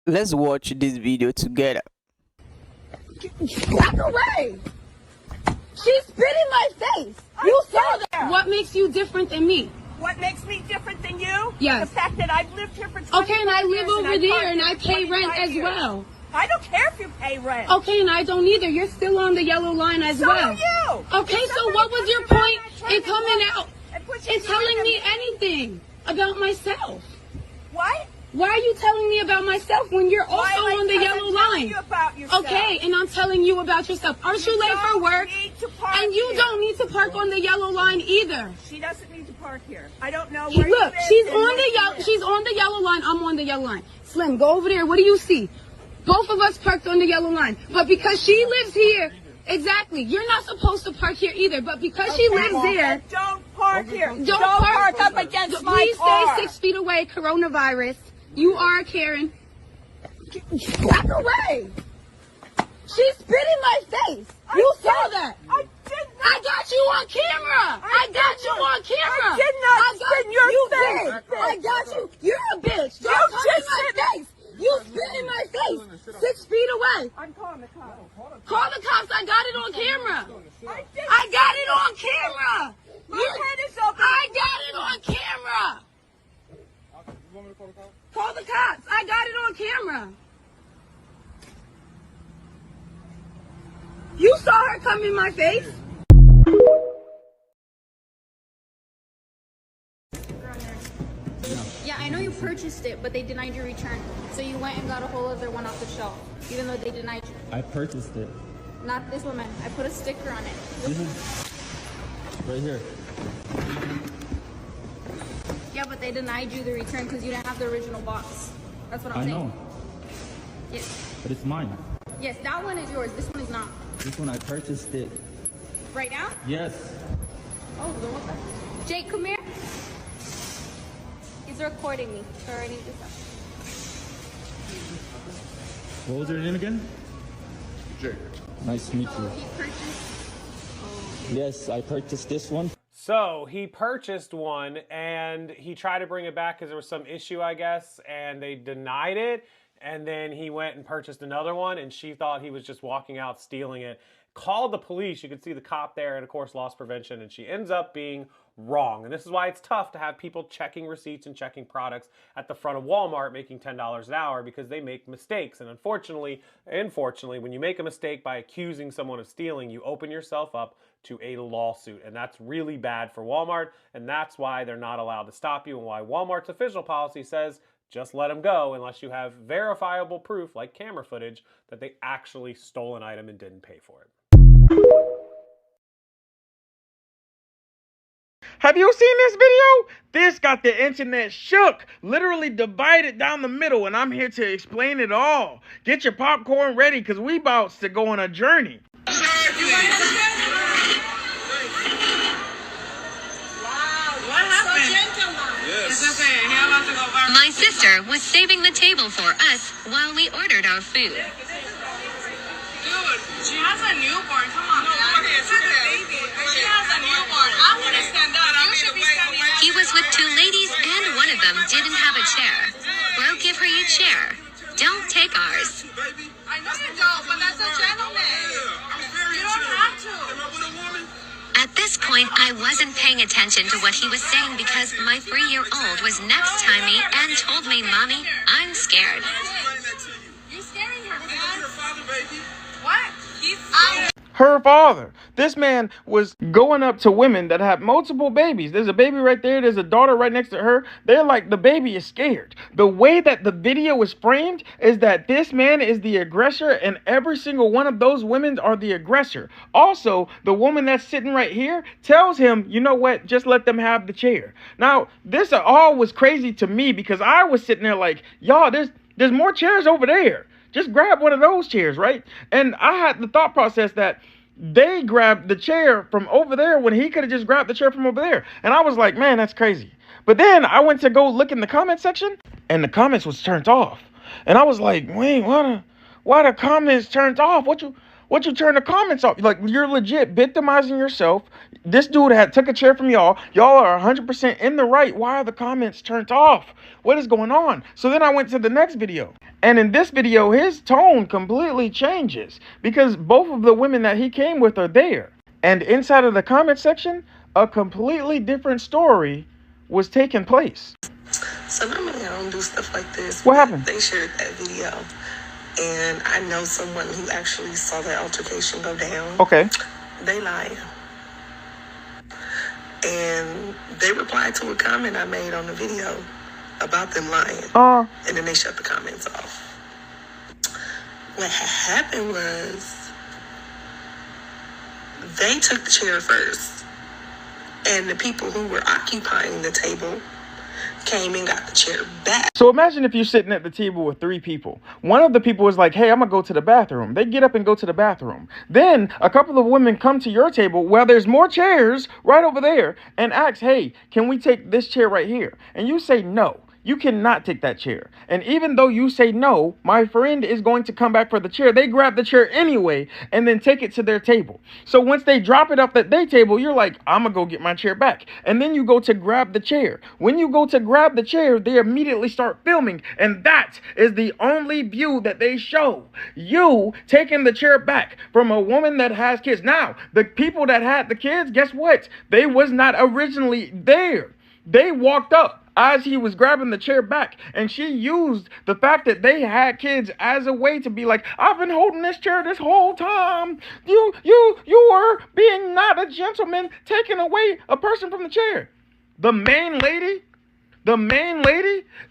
Let's watch this video together. Walk away! She spit in my face! You saw that! What makes you different than me? What makes me different than you? Yes. The fact that I've lived here for 25 Okay, and I live years over there and I parked pay here rent 25 as years. well. I don't care if you pay rent. Okay, and I don't either. You're still on the yellow line as So well. are you. Okay, If so somebody what was comes your around point and tries in to coming walk out and puts you and through telling the- me anything about myself? What? Why are you telling me about myself when you're also Why am I on the yellow telling line? you about yourself? Okay, and I'm telling you about yourself. Aren't you late for don't work? need to park And you here. don't need to park on the yellow line either. She doesn't need to park here. I don't know where you Look, live she's and on where the you yellow. live. She's on the yellow line. I'm on the yellow line. Slim, go over there. What do you see? Both of us parked on the yellow line, but because she lives here, exactly. You're not supposed to park here either, but because she lives there, Don't park here. don't park up against my please car. stay 6 feet away. Coronavirus. You are a Karen. Walk away! She spit in my face. You saw that. I did not. I got you on camera. I got you on camera. I did not I got spit in your you face. did. I got you. You're a bitch. You Don't come in just my said- face. You spit in my face. 6 feet away. I'm calling the cops. Call the cops. I got it on camera. I I got it on camera. My head is open. I got it on camera. You want me to call the cops? Call the cops. I got it on camera. You saw her come in my face. Yeah, I know you purchased it, but they denied your return. So you went and got a whole other one off the shelf, even though they denied you. I purchased it. Not this woman. I put a sticker on it. This is right here. Yeah, but they denied you the return because you didn't have the original box. That's what I'm I saying. know, Yes. but it's mine. Yes, that one is yours. This one is not. This one I purchased it. Right now? Yes. Oh, then what the? Jake, come here. He's recording me, so I need to stop. What was your name again? Jake. Nice to meet So you. he purchased. Yes, I purchased this one. So he purchased one and he tried to bring it back because there was some issue, I guess, and they denied it. And then he went and purchased another one, and she thought he was just walking out stealing it. Called the police. You could see the cop there, and of course lost prevention, and she ends up being wrong. And this is why it's tough to have people checking receipts and checking products at the front of Walmart making $10 an hour, because they make mistakes. And unfortunately, when you make a mistake by accusing someone of stealing, you open yourself up to a lawsuit. And that's really bad for Walmart, and that's why they're not allowed to stop you, and why Walmart's official policy says just let them go unless you have verifiable proof, like camera footage, that they actually stole an item and didn't pay for it. Have you seen this video? This got the internet shook, literally divided down the middle, and I'm here to explain it all. Get your popcorn ready, because we about to go on a journey. My sister was saving the table for us while we ordered our food. Dude, she has a newborn. Come on, man. She has a newborn. I want to stand up. You should be standing up. He was with two ladies and one of them didn't have a chair. We'll give her your chair. Don't take ours. I know you don't, but that's a gentleman. You don't have to. At this point, I wasn't paying attention to what he was saying because my 3-year-old was next to me and told me, "Mommy, I'm scared." You're scaring her, man. What? He's Her father. This man was going up to women that have multiple babies. There's a baby right there. There's a daughter right next to her. They're like, the baby is scared. The way that the video is framed is that this man is the aggressor and every single one of those women are the aggressor. Also, the woman that's sitting right here tells him, you know what, just let them have the chair. Now, this all was crazy to me because I was sitting there like, y'all, there's more chairs over there. Just grab one of those chairs, right? And I had the thought process that they grabbed the chair from over there when he could have just grabbed the chair from over there. And I was like, man, that's crazy. But then I went to go look in the comment section, and the comments was turned off. And I was like, wait, why the comments turned off? What What you turn the comments off? Like, you're legit victimizing yourself. This dude had took a chair from y'all. Y'all are 100% in the right. Why are the comments turned off? What is going on? So then I went to the next video. And in this video, his tone completely changes because both of the women that he came with are there. And inside of the comment section, a completely different story was taking place. So normally I don't do stuff like this. What happened? They shared that video. And I know someone who actually saw that altercation go down. Okay. They lied. And they replied to a comment I made on the video about them lying. And then they shut the comments off. What happened was they took the chair first. And the people who were occupying the table came and got the chair back. So imagine if you're sitting at the table with 3 people. One of the people is like, hey, I'm gonna go to the bathroom. They get up and go to the bathroom. Then a couple of women come to your table where there's more chairs right over there and ask, hey, can we take this chair right here? And you say no. You cannot take that chair. And even though you say no, my friend is going to come back for the chair. They grab the chair anyway and then take it to their table. So once they drop it off at their table, you're like, I'm gonna go get my chair back. And then you go to grab the chair. When you go to grab the chair, they immediately start filming. And that is the only view that they show. You taking the chair back from a woman that has kids. Now, the people that had the kids, guess what? They was not originally there. They walked up as he was grabbing the chair back, and she used the fact that they had kids as a way to be like, I've been holding this chair this whole time. You were being not a gentleman, taking away a person from the chair. The main lady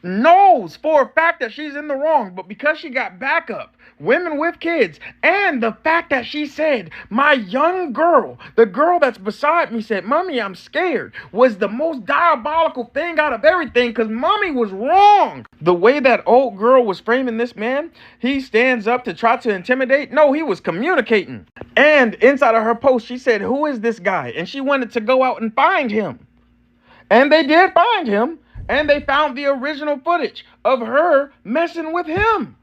knows for a fact that she's in the wrong, but because she got backup, women with kids, and the fact that she said, my young girl, the girl that's beside me said, Mommy, I'm scared, was the most diabolical thing out of everything because Mommy was wrong. The way that old girl was framing this man, he stands up to try to intimidate. No, he was communicating. And inside of her post, she said, who is this guy? And she wanted to go out and find him. And they did find him. And they found the original footage of her messing with him.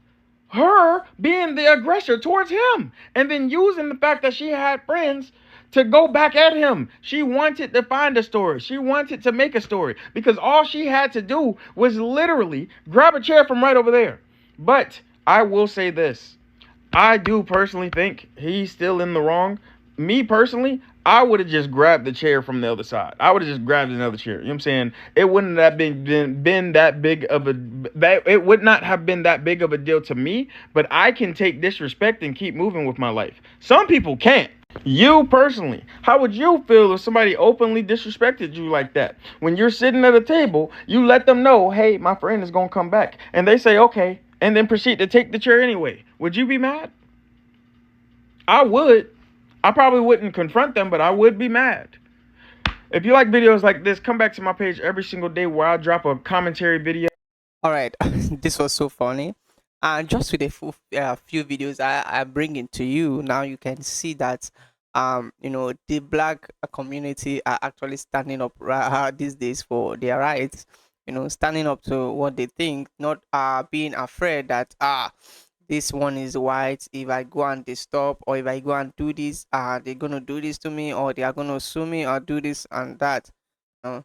Her being the aggressor towards him. And then using the fact that she had friends to go back at him. She wanted to find a story. She wanted to make a story. Because all she had to do was literally grab a chair from right over there. But I will say this. I do personally think he's still in the wrong. Me personally, I would have just grabbed the chair from the other side. I would have just grabbed another chair. You know what I'm saying? It wouldn't have been that big of a it would not have been that big of a deal to me, but I can take disrespect and keep moving with my life. Some people can't. You personally, how would you feel if somebody openly disrespected you like that? When you're sitting at a table, you let them know, hey, my friend is going to come back. And they say, okay, and then proceed to take the chair anyway. Would you be mad? I would. I probably wouldn't confront them, but I would be mad. If you like videos like this, come back to my page every single day where I drop a commentary video. All right, this was so funny. And just with a few videos I bring into you, now you can see that the black community are actually standing up these days for their rights. Standing up to what they think, not being afraid that this one is white. If I go and disturb, or if I go and do this, they're gonna do this to me, or they are gonna sue me, or do this and that. The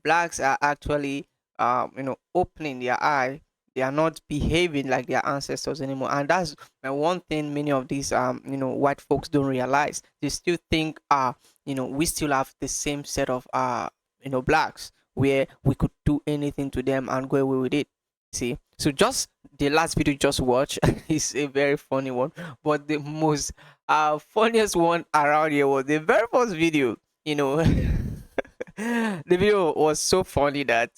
blacks are actually, opening their eye. They are not behaving like their ancestors anymore, and that's one thing many of these, white folks don't realize. They still think, we still have the same set of, blacks where we could do anything to them and go away with it. See, so just the last video you just watched is a very funny one, but the most funniest one around here was the very first video. The video was so funny that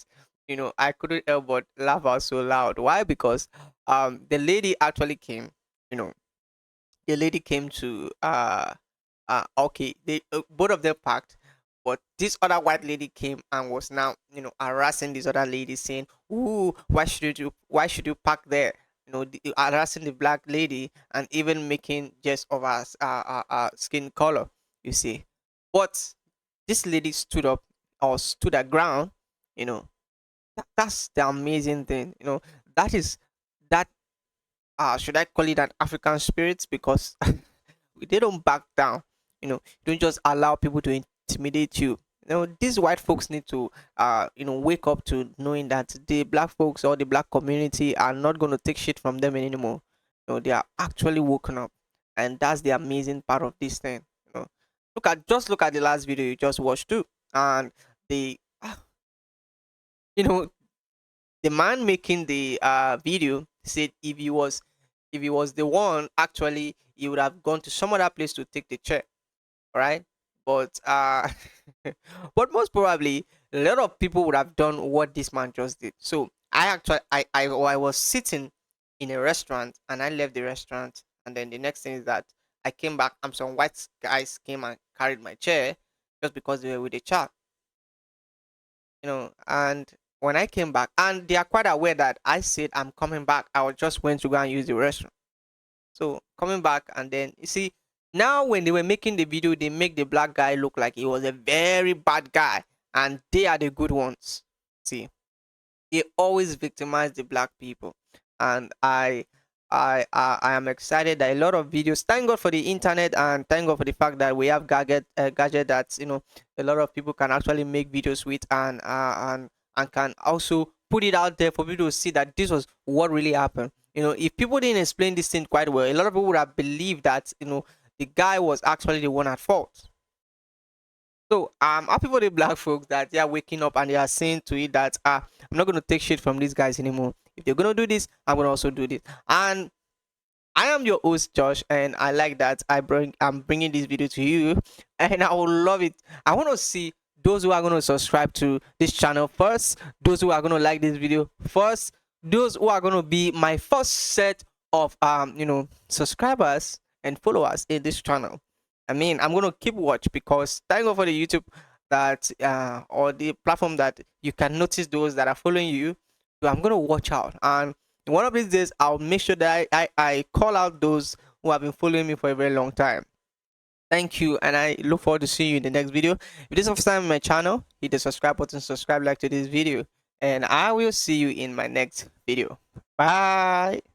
I couldn't help but laugh out so loud. Why? Because the lady actually came. The lady came to okay, they both of them packed. But this other white lady came and was now, harassing this other lady, saying, "Ooh, why should you park there?" Harassing the black lady and even making jest of her skin color. You see, but this lady stood up or stood at ground. That's the amazing thing. That is that. Should I call it an African spirit? Because they don't back down. Don't just allow people to intimidate you. These white folks need to wake up to knowing that the black folks or the black community are not going to take shit from them anymore. They are actually woken up, and that's the amazing part of this thing. Look at the last video you just watched too, and the you know the man making the video said if he was the one, actually he would have gone to some other place to take the chair, right? But but most probably a lot of people would have done what this man just did. So I was sitting in a restaurant, and I left the restaurant, and then the next thing is that I came back and some white guys came and carried my chair just because they were with a child. And when I came back, and they are quite aware that I said I'm coming back, I was just went to go and use the restroom. So coming back, and then you see, now when they were making the video, they make the black guy look like he was a very bad guy, and they are the good ones. See, they always victimize the black people, and I am excited that a lot of videos. Thank God for the internet, and thank God for the fact that we have gadget that a lot of people can actually make videos with, and can also put it out there for people to see that this was what really happened. If people didn't explain this thing quite well, a lot of people would have believed that the guy was actually the one at fault. So I'm happy for the black folks that they are waking up and they are saying to it that I'm not going to take shit from these guys anymore. If they're going to do this, I'm going to also do this. And I am your host Josh, and I like that I'm bringing this video to you, and I would love it. I want to see those who are going to subscribe to this channel first, those who are going to like this video first, those who are going to be my first set of subscribers and followers in this channel. I mean, I'm going to keep watch, because thank God for the YouTube that or the platform that you can notice those that are following you. So I'm going to watch out, and one of these days I'll make sure that I call out those who have been following me for a very long time. Thank you, and I look forward to seeing you in the next video. If this is the first time on my channel, hit the subscribe button, like to this video, and I will see you in my next video. Bye.